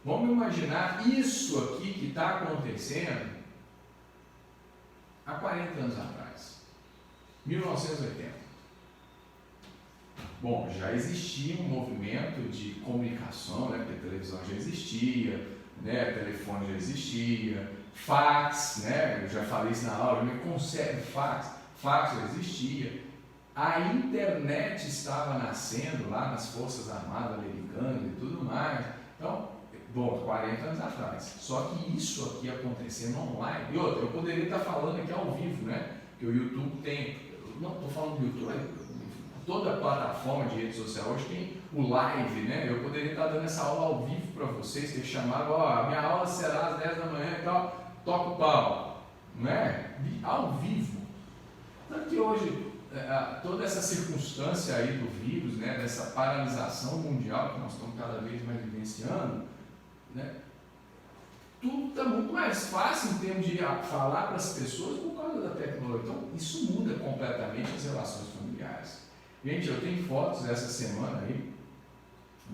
Vamos imaginar isso aqui que está acontecendo há 40 anos atrás, 1980. Bom, já existia um movimento de comunicação, né? Porque a televisão já existia, né? Telefone já existia, fax, né? Eu já falei isso na aula, eu me conservo fax já existia. A internet estava nascendo lá nas Forças Armadas Americanas e tudo mais. Então, bom, 40 anos atrás. Só que isso aqui acontecendo online. E outra, eu poderia estar falando aqui ao vivo, né? Porque o YouTube tem. Não estou falando do YouTube, toda a plataforma de rede social hoje tem o live, né? Eu poderia estar dando essa aula ao vivo para vocês, ter chamado, a minha aula será às 10 da manhã e tal, toca o pau, né? Ao vivo. Tanto que hoje, toda essa circunstância aí do vírus, né? Dessa paralisação mundial que nós estamos cada vez mais vivenciando, né? Tudo está muito mais fácil em termos de falar para as pessoas por causa da tecnologia. Então, isso muda completamente as relações familiares. Gente, eu tenho fotos essa semana aí,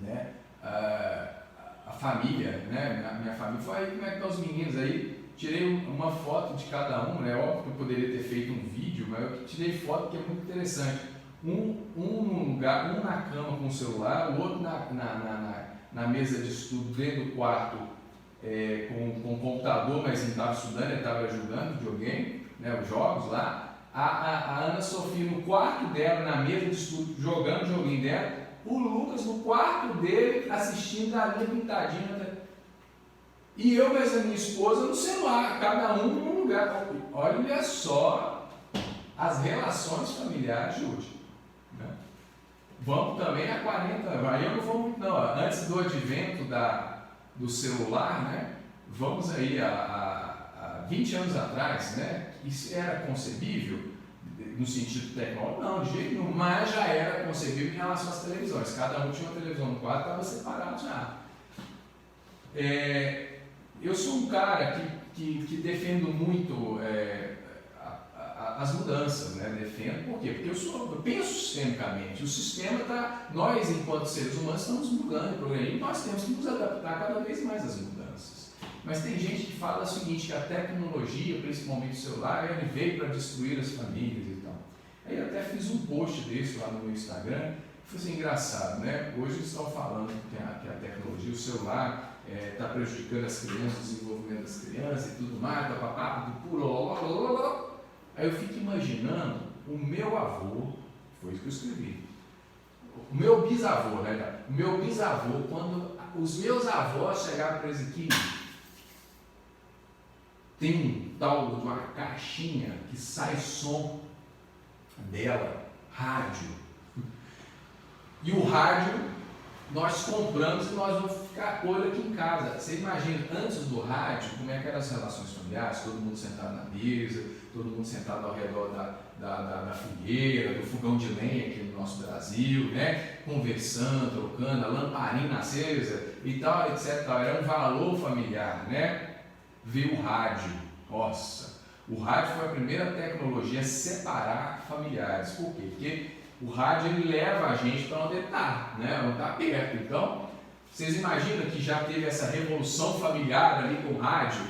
né? A família, né? Minha família foi aí, como é que estão os meninos aí? tirei uma foto de cada um, né? Óbvio que eu poderia ter feito um vídeo, mas eu tirei foto que é muito interessante. Um num lugar, um na cama com o celular, o outro na mesa de estudo dentro do quarto com o computador, mas não estava estudando, ele estava jogando videogame, né, os jogos lá. A Ana Sofia no quarto dela, na mesa de estudo, jogando o joguinho dela. O Lucas no quarto dele, assistindo a linha pintadinha. E eu, mas a minha esposa no celular, cada um num lugar. Olha só as relações familiares de hoje. Né? Vamos também a 40 anos. Aí eu não vou muito, não. Antes do advento do celular, né? Vamos aí a 20 anos atrás, né? Isso era concebível no sentido tecnológico? Não, de jeito nenhum, mas já era concebível em relação às televisões. Cada um tinha uma televisão no quarto, estava separado já. Eu sou um cara que defendo muito as mudanças, né? Defendo, por quê? Porque eu penso sistemicamente. O sistema está, nós enquanto seres humanos estamos mudando, progredindo, nós temos que nos adaptar cada vez mais às mudanças. Mas tem gente que fala o seguinte, que a tecnologia, principalmente o celular, ele veio para destruir as famílias e tal. Aí eu até fiz um post desse lá no meu Instagram, foi assim, engraçado, né? Hoje eles estão falando que a tecnologia, o celular, está prejudicando as crianças, o desenvolvimento das crianças e tudo mais, Aí eu fico imaginando o meu avô, foi isso que eu escrevi, o meu bisavô, né? O meu bisavô, quando os meus avós chegaram para eles aqui, tem um tal de uma caixinha que sai som dela, rádio. E o rádio nós compramos e nós vamos ficar com olho aqui em casa. Você imagina, antes do rádio, como é que eram as relações familiares, todo mundo sentado na mesa, todo mundo sentado ao redor da fogueira, do fogão de lenha aqui no nosso Brasil, né? Conversando, trocando, a lamparina acesa e tal, etc. Era um valor familiar, né? Veio o rádio. Nossa, o rádio foi a primeira tecnologia a separar familiares. Por quê? Porque o rádio ele leva a gente para onde está, né? Onde está perto. Então, vocês imaginam que já teve essa revolução familiar ali com o rádio?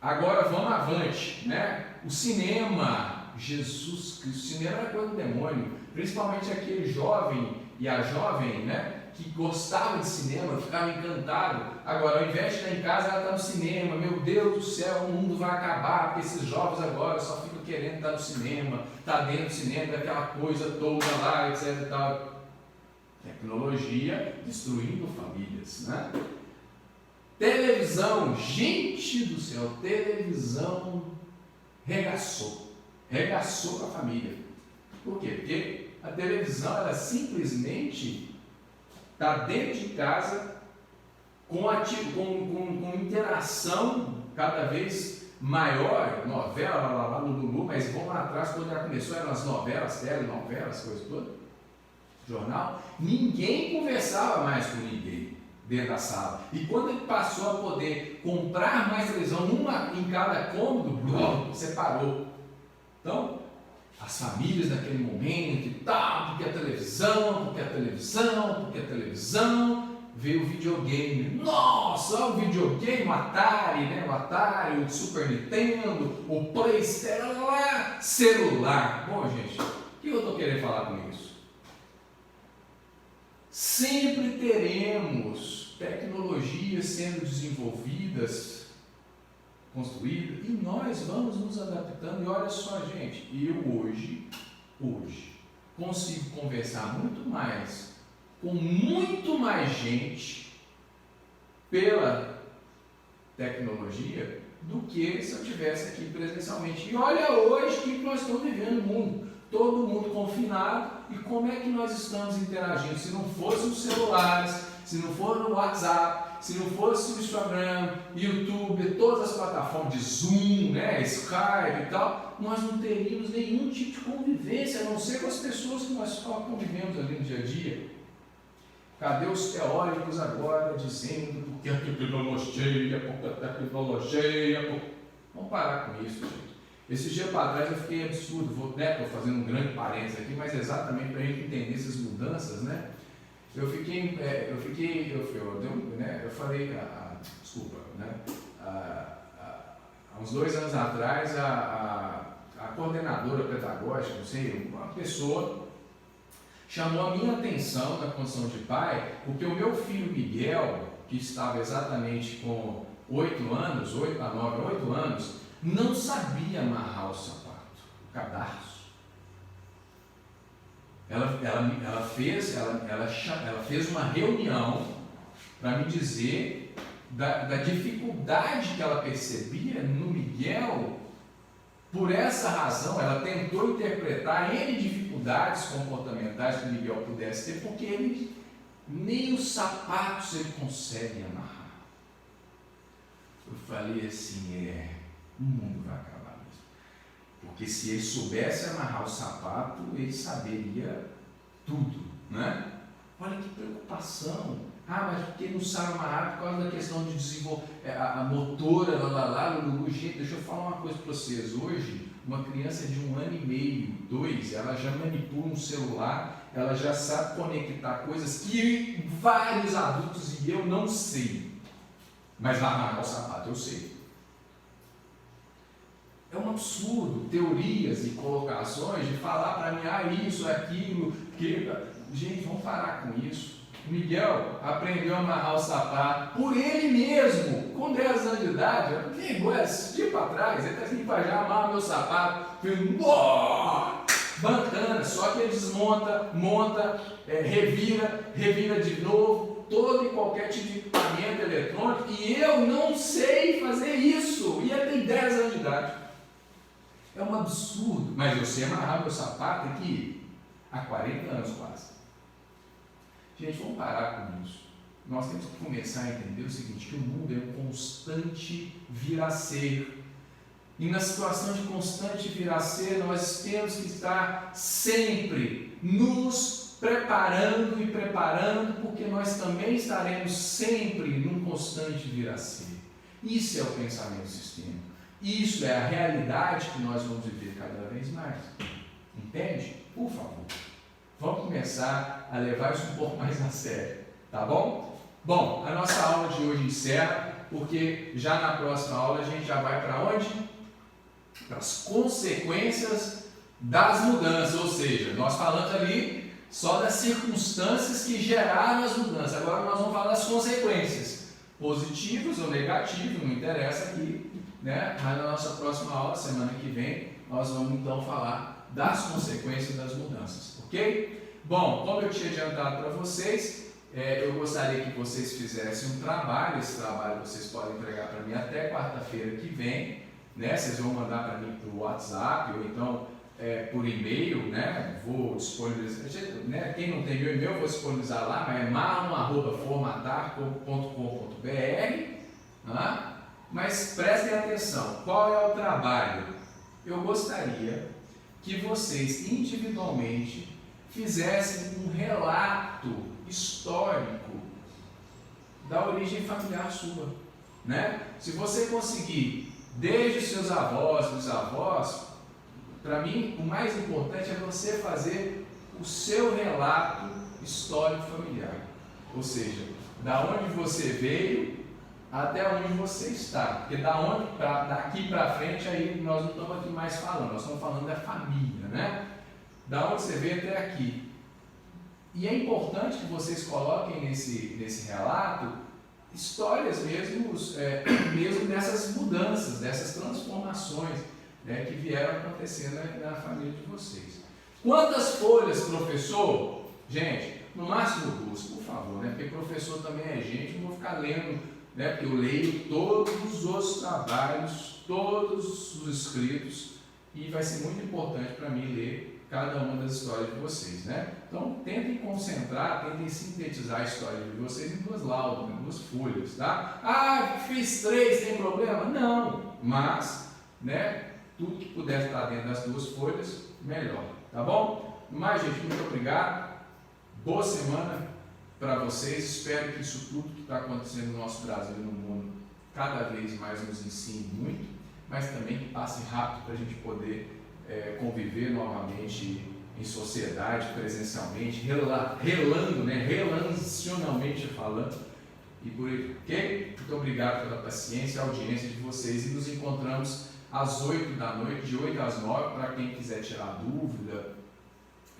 Agora vamos avante, né? O cinema, Jesus Cristo, o cinema era coisa do demônio, principalmente aquele jovem e a jovem, né? Que gostava de cinema, ficava encantado. Agora, ao invés de estar em casa, ela está no cinema. Meu Deus do céu, o mundo vai acabar, porque esses jovens agora só ficam querendo estar no cinema, estar dentro do cinema, daquela coisa toda lá, etc e tal. Tecnologia destruindo famílias, né? Televisão, gente do céu, televisão regaçou com a família. Por quê? Porque a televisão, ela simplesmente está dentro de casa com interação cada vez maior, novela, Lulu, mas vamos lá atrás, quando já começou, eram as novelas, telenovelas, coisa toda, jornal, ninguém conversava mais com ninguém dentro da sala. E quando ele passou a poder comprar mais televisão, uma em cada cômodo, separou. Então, as famílias naquele momento e tal, porque a televisão, veio o videogame. Nossa, o videogame, o Atari, né? O Atari, o Super Nintendo, o PlayStation, celular. Bom, gente, o que eu estou querendo falar com isso? Sempre teremos tecnologias sendo desenvolvidas, construídas, e nós vamos nos adaptando. E olha só, gente, eu hoje consigo conversar muito mais com muito mais gente pela tecnologia do que se eu estivesse aqui presencialmente. E olha hoje o que nós estamos vivendo no mundo. Todo mundo confinado, e como é que nós estamos interagindo? Se não fossem os celulares, se não for no WhatsApp, se não fosse o Instagram, YouTube, todas as plataformas de Zoom, né, Skype e tal, nós não teríamos nenhum tipo de convivência, a não ser com as pessoas que nós só convivemos ali no dia a dia. Cadê os teóricos agora dizendo porque a tecnologia, Vamos parar com isso, gente. Esse dia para trás eu fiquei absurdo, estou fazendo um grande parênteses aqui, mas exatamente para a gente entender essas mudanças, né? Eu falei, desculpa, né? há uns 2 anos atrás, a coordenadora pedagógica, não sei, uma pessoa chamou a minha atenção na condição de pai, porque o meu filho Miguel, que estava exatamente com 8 anos, 8 a 9, 8 anos, não sabia amarrar o sapato, o cadarço. Ela fez uma reunião para me dizer da dificuldade que ela percebia no Miguel. Por essa razão, ela tentou interpretar N dificuldades comportamentais que o Miguel pudesse ter, porque ele nem os sapatos ele consegue amarrar. Eu falei assim, o mundo vai acabar mesmo. Porque se ele soubesse amarrar o sapato, ele saberia tudo, né? Olha que preocupação. Mas porque não sabe amarrar por causa da questão de desenvolver a motora, gente, deixa eu falar uma coisa para vocês. Hoje, uma criança de 1 ano e meio, 2, ela já manipula um celular, ela já sabe conectar coisas que vários adultos e eu não sei. Mas amarrar o sapato eu sei. É um absurdo, teorias e colocações de falar para mim, isso, aquilo, que... Gente, vamos parar com isso. O Miguel aprendeu a amarrar o sapato por ele mesmo, com 10 anos de idade. Esse dia para trás, ele está assim, já amarra meu sapato. Bacana, só que ele desmonta, monta, revira de novo, todo e qualquer tipo de equipamento eletrônico, e eu não sei fazer isso, e ele tem 10 anos de idade. É um absurdo, mas eu sei amarrar meu sapato aqui há 40 anos quase. Gente, vamos parar com isso. Nós temos que começar a entender o seguinte, que o mundo é um constante vir a ser. E na situação de constante vir a ser, nós temos que estar sempre nos preparando e preparando, porque nós também estaremos sempre num constante vir a ser. Isso é o pensamento sistêmico. Isso é a realidade que nós vamos viver cada vez mais. Entende? Por favor. Vamos começar a levar isso um pouco mais a sério, tá bom? Bom, a nossa aula de hoje encerra, porque já na próxima aula a gente já vai para onde? Para as consequências das mudanças, ou seja, nós falamos ali só das circunstâncias que geraram as mudanças, agora nós vamos falar das consequências, positivas ou negativas, não interessa aqui, né? Mas na nossa próxima aula, semana que vem, nós vamos então falar das consequências das mudanças, ok? Bom, como eu tinha adiantado para vocês, eu gostaria que vocês fizessem um trabalho. Esse trabalho vocês podem entregar para mim até quarta-feira que vem, né? Vocês vão mandar para mim por WhatsApp ou então por e-mail, né? Vou disponibilizar, né? Quem não tem meu e-mail, eu vou disponibilizar lá, mas é marlon@formatar.com.br, né? Mas prestem atenção, qual é o trabalho? Eu gostaria que vocês individualmente fizessem um relato histórico da origem familiar sua, né? Se você conseguir, desde os seus avós, bisavós, para mim o mais importante é você fazer o seu relato histórico familiar, ou seja, da onde você veio até onde você está, porque daqui para frente aí nós não estamos aqui mais falando, nós estamos falando da família, né? Da onde você veio até aqui. E é importante que vocês coloquem nesse relato histórias mesmo dessas mudanças, dessas transformações, né, que vieram acontecendo na família de vocês. Quantas folhas, professor? Gente, no máximo 2, por favor, né? Porque professor também é gente, não vou ficar lendo, né? Porque eu leio todos os trabalhos, todos os escritos, e vai ser muito importante para mim ler cada uma das histórias de vocês, né? Então, tentem concentrar, tentem sintetizar a história de vocês em 2 laudos, em 2 folhas, tá? Fiz 3, tem problema? Não, mas, né, tudo que puder estar dentro das 2 folhas, melhor, tá bom? Mas, gente, muito obrigado, boa semana para vocês, espero que isso tudo que está acontecendo no nosso Brasil e no mundo cada vez mais nos ensine muito, mas também que passe rápido para a gente poder conviver novamente em sociedade, presencialmente, relacionalmente falando, e por aí, ok? Muito obrigado pela paciência e audiência de vocês e nos encontramos às 8 da noite, de 8 às 9, para quem quiser tirar dúvida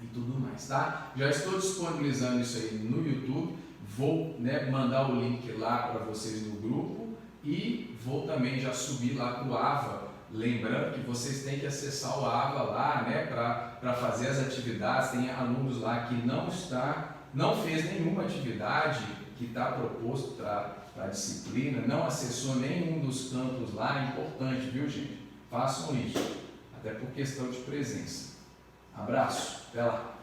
e tudo mais, tá? Já estou disponibilizando isso aí no YouTube, vou, né, mandar o link lá para vocês no grupo e vou também já subir lá para o AVA, lembrando que vocês têm que acessar o AVA lá, né, para fazer as atividades. Tem alunos lá que não fez nenhuma atividade que está proposto para a disciplina, não acessou nenhum dos campos lá. É importante, viu, gente? Façam isso, até por questão de presença. Abraço, até lá.